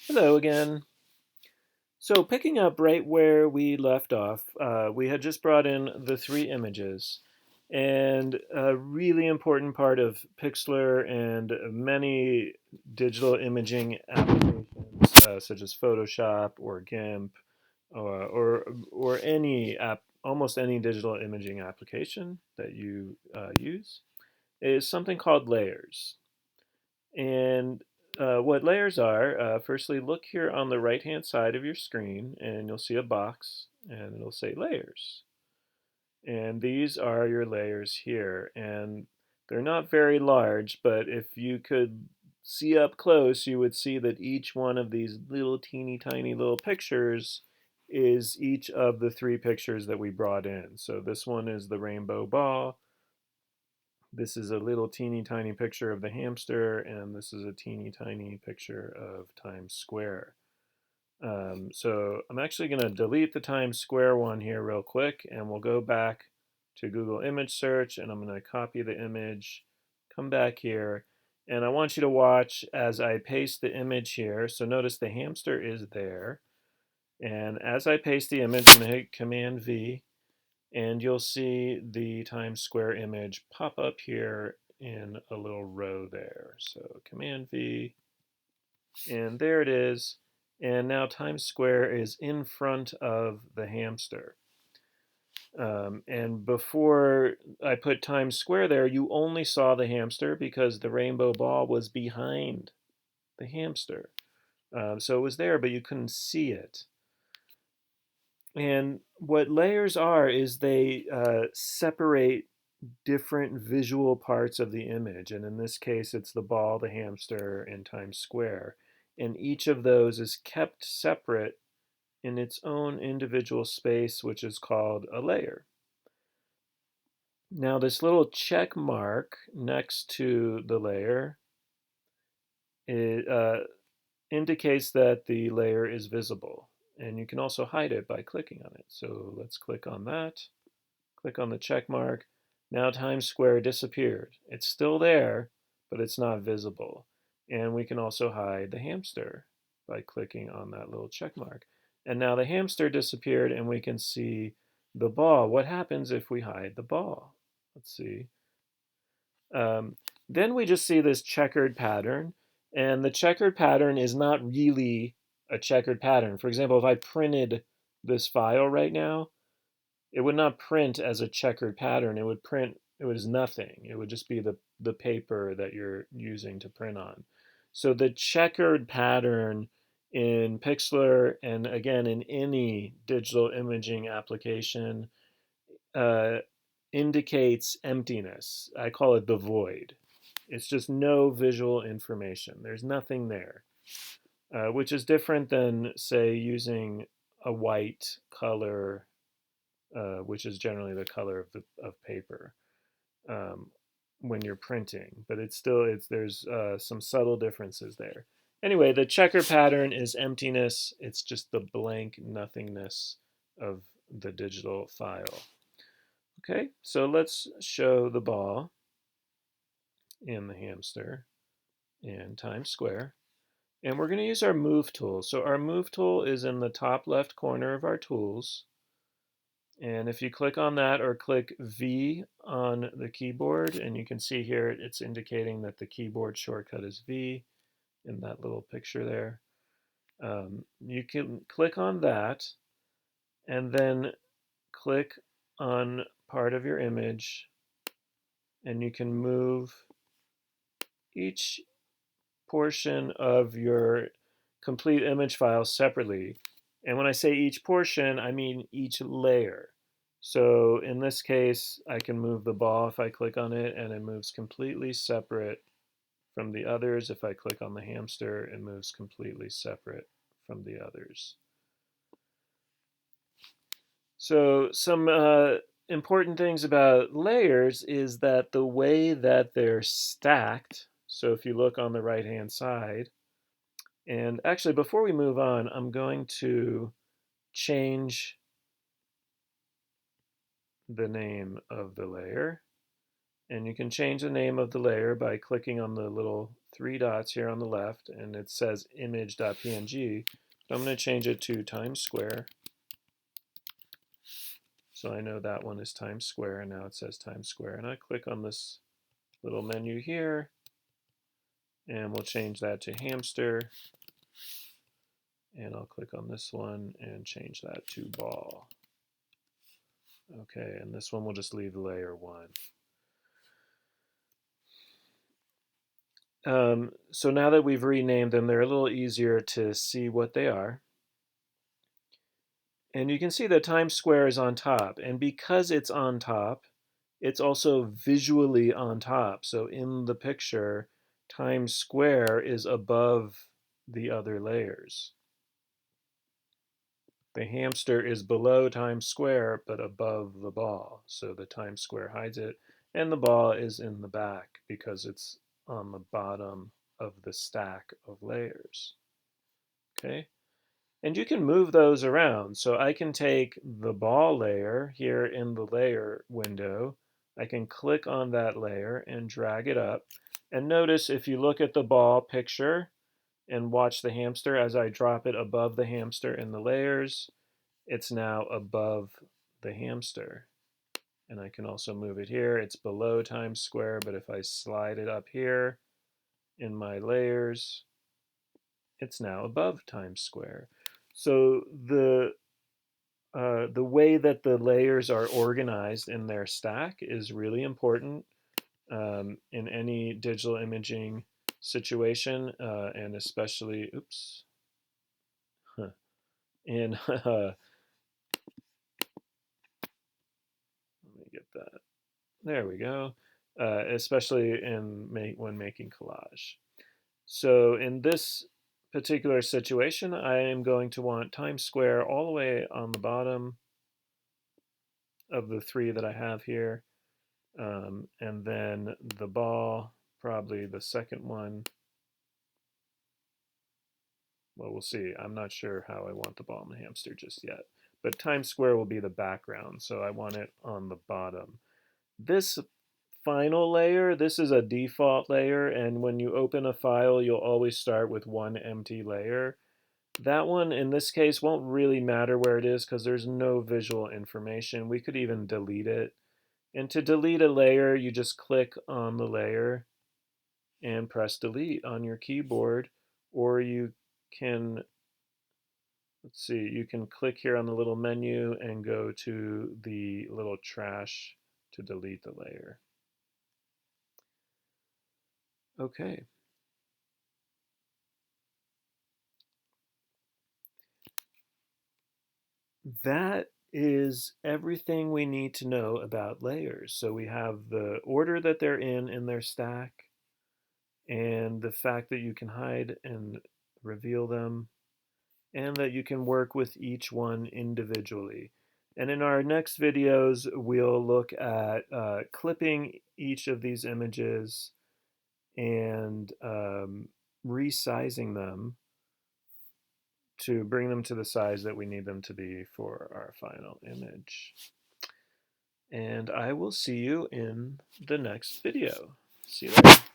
Hello again. So picking up right where we left off, we had just brought in the three images. And a really important part of Pixlr and many digital imaging applications, such as Photoshop or GIMP or any app, almost any digital imaging application that you use, is something called layers. And what layers are, firstly, look here on the right-hand side of your screen, and you'll see a box, and it'll say layers. And these are your layers here. And they're not very large, but if you could see up close, you would see that each one of these little teeny tiny little pictures is each of the three pictures that we brought in. So this one is the rainbow ball. This is a little teeny tiny picture of the hamster, and this is a teeny tiny picture of Times Square. So I'm actually going to delete the Times Square one here real quick, and we'll go back to Google Image Search, and I'm going to copy the image, come back here, and I want you to watch as I paste the image here. So notice the hamster is there, and as I paste the image, I'm going to hit Command V, and you'll see the Times Square image pop up here in a little row there. So Command V, and there it is. And now Times Square is in front of the hamster. And before I put Times Square there, you only saw the hamster because the rainbow ball was behind the hamster. So it was there, but you couldn't see it. And what layers are is they separate different visual parts of the image. And in this case, it's the ball, the hamster, and Times Square. And each of those is kept separate in its own individual space, which is called a layer. Now, this little check mark next to the layer it, indicates that the layer is visible. And you can also hide it by clicking on it. So let's click on that. Click on the check mark. Now Times Square disappeared. It's still there, but it's not visible. And we can also hide the hamster by clicking on that little check mark. And now the hamster disappeared, and we can see the ball. What happens if we hide the ball? Let's see. Um, then we just see this checkered pattern, and the checkered pattern is not really a checkered pattern. For example, if I printed this file right now, it would not print as a checkered pattern. It would print, it was nothing. It would just be the paper that you're using to print on. So the checkered pattern in Pixlr, and again in any digital imaging application, uh, indicates emptiness. I call it the void. It's just no visual information. There's nothing there, which is different than, say, using a white color, which is generally the color of paper um, when you're printing. But there's some subtle differences there. Anyway, the checker pattern is emptiness. It's just the blank nothingness of the digital file. Okay, so let's show the ball and the hamster in Times Square. And we're going to use our move tool. So our move tool is in the top left corner of our tools. And if you click on that or click V on the keyboard, and you can see here it's indicating that the keyboard shortcut is V in that little picture there. You can click on that and then click on part of your image, and you can move each portion of your complete image file separately. And when I say each portion, I mean each layer. So in this case, I can move the ball if I click on it, and it moves completely separate from the others. If I click on the hamster, it moves completely separate from the others. So some important things about layers is that the way that they're stacked, so if you look on the right-hand side, and actually before we move on, I'm going to change the name of the layer. And you can change the name of the layer by clicking on the little three dots here on the left, and it says image.png. But I'm going to change it to Times Square. So I know that one is Times Square, and now it says Times Square. And I click on this little menu here, and we'll change that to hamster. And I'll click on this one and change that to ball. Okay, and this one we'll just leave layer 1. So now that we've renamed them, they're a little easier to see what they are. And you can see that Times Square is on top. And because it's on top, it's also visually on top. So in the picture, Times Square is above the other layers. The hamster is below Times Square, but above the ball. So the Times Square hides it. And the ball is in the back because it's on the bottom of the stack of layers. Okay? And you can move those around. So I can take the ball layer here in the layer window. I can click on that layer and drag it up. And notice if you look at the ball picture and watch the hamster as I drop it above the hamster in the layers, it's now above the hamster. And I can also move it here. It's below Times Square, but if I slide it up here in my layers, it's now above Times Square. So the way that the layers are organized in their stack is really important in any digital imaging situation, and especially, oops, in let me get that. There we go. Especially when making collage. So in this particular situation, I am going to want Times Square all the way on the bottom of the 3 that I have here. And then the ball, probably the second one. Well, we'll see. I'm not sure how I want the ball and the hamster just yet. But Times Square will be the background, so I want it on the bottom. This final layer, this is a default layer, and when you open a file, you'll always start with one empty layer. That one, in this case, won't really matter where it is because there's no visual information. We could even delete it. And to delete a layer, you just click on the layer and press delete on your keyboard, or you can, let's see, you can click here on the little menu and go to the little trash to delete the layer. Okay. That is everything we need to know about layers. So we have the order that they're in their stack, and the fact that you can hide and reveal them, and that you can work with each one individually. And in our next videos, we'll look at clipping each of these images and resizing them to bring them to the size that we need them to be for our final image. And I will see you in the next video. See you later.